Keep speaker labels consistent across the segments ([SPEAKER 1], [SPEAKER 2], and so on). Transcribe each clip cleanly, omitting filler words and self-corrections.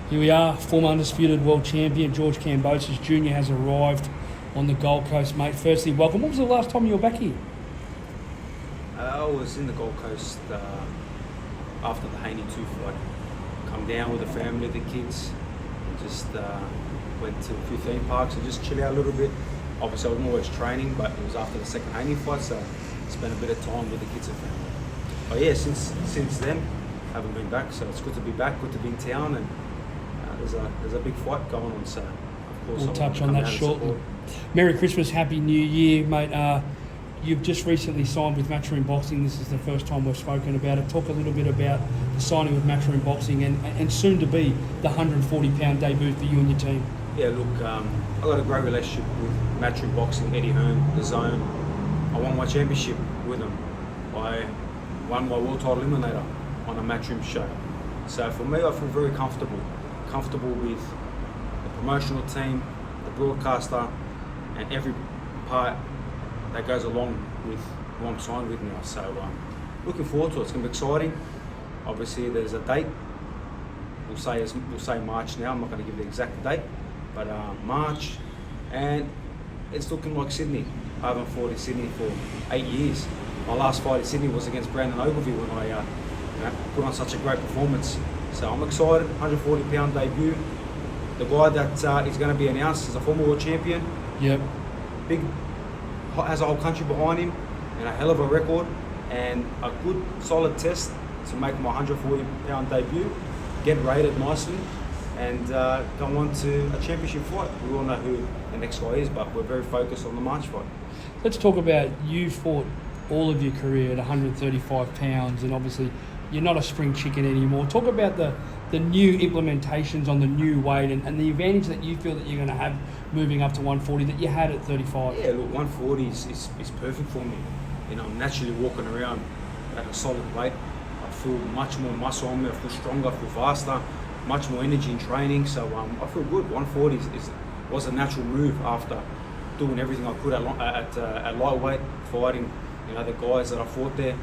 [SPEAKER 1] Here we are, former undisputed world champion George KAMBOSOS Jr. has arrived on the Gold Coast, mate. Firstly, welcome. When was the last time you were back here?
[SPEAKER 2] I was in the Gold Coast after the Haney 2 fight. Come down with the family, the kids, and just went to a few theme parks and just chill out a little bit. Obviously, I wasn't always training, but it was after the second Haney fight, so spent a bit of time with the kids and family. But yeah, since then, haven't been back, so it's good to be back, good to be in town, and there's a big fight going on, so of course
[SPEAKER 1] we'll touch on that shortly. Merry Christmas, Happy New Year, mate. You've just recently signed with Matchroom Boxing. This is the first time we've spoken about it. Talk a little bit about the signing with Matchroom Boxing and soon to be the 140-pound debut for you and your team.
[SPEAKER 2] Yeah, look, I've got a great relationship with Matchroom Boxing, Eddie Hearn, The Zone. I won my championship with them. I won my world title eliminator on a Matchroom show. So for me, I feel very comfortable with the promotional team, the broadcaster, and every part that goes along with who I'm signed with now. So looking forward to it. It's going to be exciting. Obviously, there's a date. We'll say March now. I'm not going to give the exact date, but March, and it's looking like Sydney. I haven't fought in Sydney for 8 years. My last fight in Sydney was against Brandon Ogilvie when I put on such a great performance. So I'm excited. 140-pound debut. The guy that is going to be announced is a former world champion.
[SPEAKER 1] Yep.
[SPEAKER 2] Big, has a whole country behind him, and a hell of a record, and a good solid test to make my 140-pound debut, get rated nicely, and go on to a championship fight. We all know who the next guy is, but we're very focused on the March fight.
[SPEAKER 1] Let's talk about, you fought all of your career at 135 pounds, and obviously you're not a spring chicken anymore. Talk about the new implementations on the new weight and the advantage that you feel that you're going to have moving up to 140 that you had at 35.
[SPEAKER 2] Yeah, look, 140 is perfect for me. You know, I'm naturally walking around at a solid weight. I feel much more muscle on me, I feel stronger, I feel faster, much more energy in training, so I feel good. 140 was a natural move after doing everything I could at lightweight, fighting the guys that I fought there,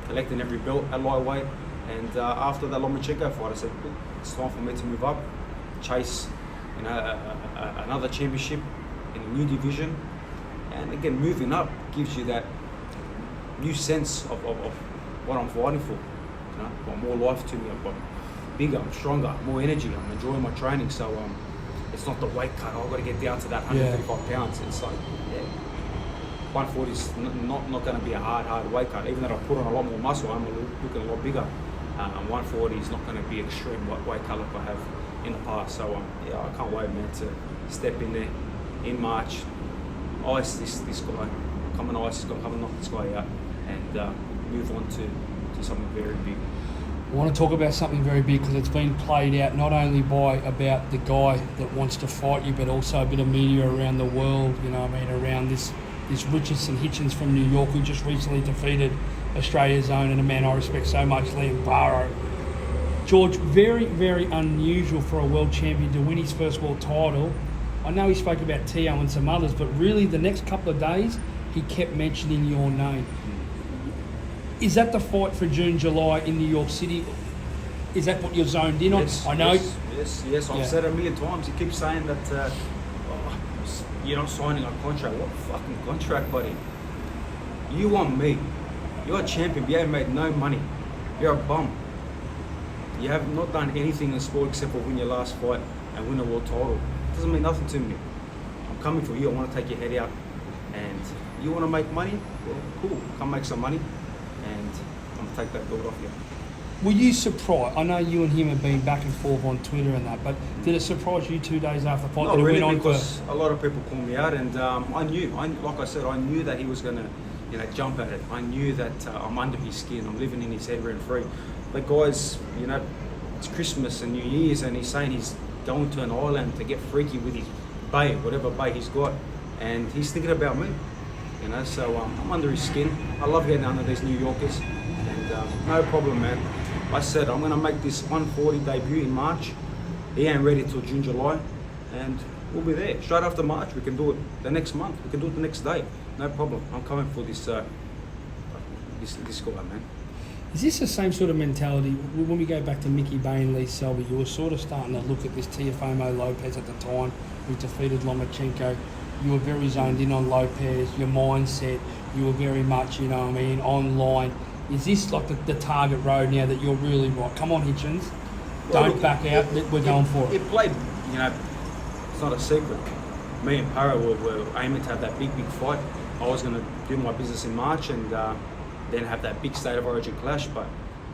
[SPEAKER 2] collecting every belt at lightweight, and after that Lomachenko fight, I said, look, it's time for me to move up, chase another championship in a new division, and again, moving up gives you that new sense of what I'm fighting for. I've got more life to me, I've got bigger, I'm stronger, more energy, I'm enjoying my training, so it's not the weight cut, I've got to get down to that 135 pounds. It's like, 140 is not going to be a hard weight cut. Even though I put on a lot more muscle, I'm looking a lot bigger. 140 is not going to be extreme weight cut like I have in the past. So I can't wait, man, to step in there in March, ice this guy, come and ice this guy, come and knock this guy out, and move on to something very big.
[SPEAKER 1] I want to talk about something very big because it's been played out not only by about the guy that wants to fight you, but also a bit of media around the world, around this Richardson Hitchens from New York, who just recently defeated Australia's own and a man I respect so much, Liam Barrow. George, very, very unusual for a world champion to win his first world title. I know he spoke about Tio and some others, but really the next couple of days, he kept mentioning your name. Is that the fight for June, July in New York City? Is that what you're zoned in on?
[SPEAKER 2] Yes,
[SPEAKER 1] I know.
[SPEAKER 2] Yes. I've said it a million times. He keeps saying that you're not signing a contract. What fucking contract, buddy? You want me. You're a champion. You haven't made no money. You're a bum. You have not done anything in sport except for win your last fight and win a world title. It doesn't mean nothing to me. I'm coming for you. I want to take your head out. And you want to make money? Well, cool. Come make some money. And I'm going to take that belt off you.
[SPEAKER 1] Were you surprised? I know you and him have been back and forth on Twitter and that, but did it surprise you 2 days after the fight?
[SPEAKER 2] Not really, because a lot of people call me out, and I knew, like I said, I knew that he was going to jump at it. I knew that I'm under his skin, I'm living in his head rent free. But guys, it's Christmas and New Year's, and he's saying he's going to an island to get freaky with his bae, whatever bae he's got, and he's thinking about me. So I'm under his skin. I love getting under these New Yorkers, and no problem, man. I said I'm going to make this 140 debut in March. He ain't ready till June, July, and we'll be there. Straight after March, we can do it the next month. We can do it the next day. No problem. I'm coming for this guy, man.
[SPEAKER 1] Is this the same sort of mentality when we go back to Mickey Bay and Lee Selby? You were sort of starting to look at this Teofimo Lopez at the time, who defeated Lomachenko. You were very zoned in on Lopez, your mindset, you were very much, you know what I mean, online. Is this like the target road now that you're really right? Come on, Hitchens, don't back out, we're going for it.
[SPEAKER 2] It played, you know, it's not a secret. Me and Para were aiming to have that big fight. I was going to do my business in March and then have that big State of Origin clash, but,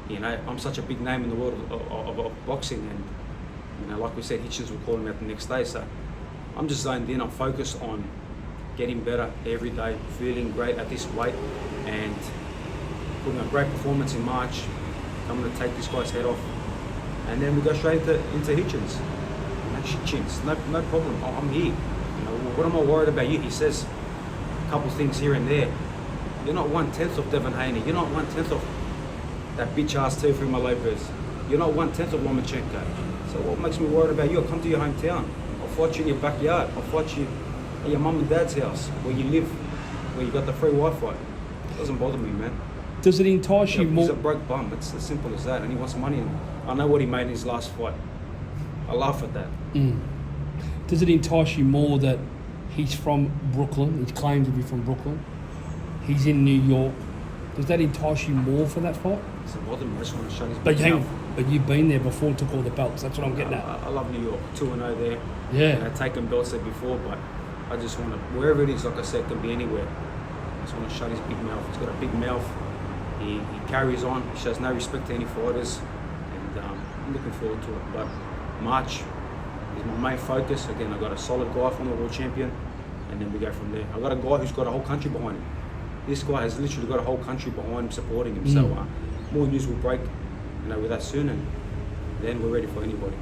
[SPEAKER 2] you know, I'm such a big name in the world of boxing, and, you know, like we said, Hitchens will call him out the next day, so I'm just zoned in. I'm focused on getting better every day, feeling great at this weight, and putting a great performance in March. I'm going to take this guy's head off, and then we go straight into Hitchens. Chins, no problem. I'm here. You know, what am I worried about you? He says a couple things here and there. You're not 1/10 of Devin Haney. You're not 1/10 of that bitch ass Teofimo Lopez. You're not 1/10 of Lomachenko. So what makes me worried about you? I'll come to your hometown. I'll fight you in your backyard. I'll fight you at your mum and dad's house, where you live, where you got the free Wi-Fi. It doesn't bother me, man.
[SPEAKER 1] Does it entice you more?
[SPEAKER 2] He's a broke bum. It's as simple as that, and he wants money. And I know what he made in his last fight. I laugh at that.
[SPEAKER 1] Does it entice you more that he's from Brooklyn? He claims to be from Brooklyn. He's in New York. Does that entice you more for that fight?
[SPEAKER 2] It doesn't bother me. I just want to show his
[SPEAKER 1] But
[SPEAKER 2] big mouth.
[SPEAKER 1] but you've been there before, took all the belts. That's what I'm getting at.
[SPEAKER 2] I love New York. 2-0 there.
[SPEAKER 1] Yeah.
[SPEAKER 2] And I've taken belts there before, but I just want to, wherever it is, like I said, it can be anywhere. I just want to shut his big mouth. He's got a big mouth. He carries on. He shows no respect to any fighters. And I'm looking forward to it. But March is my main focus. Again, I've got a solid guy, former world champion, and then we go from there. I've got a guy who's got a whole country behind him. This guy has literally got a whole country behind him, supporting him. So more news will break, with us soon, and then we're ready for anybody.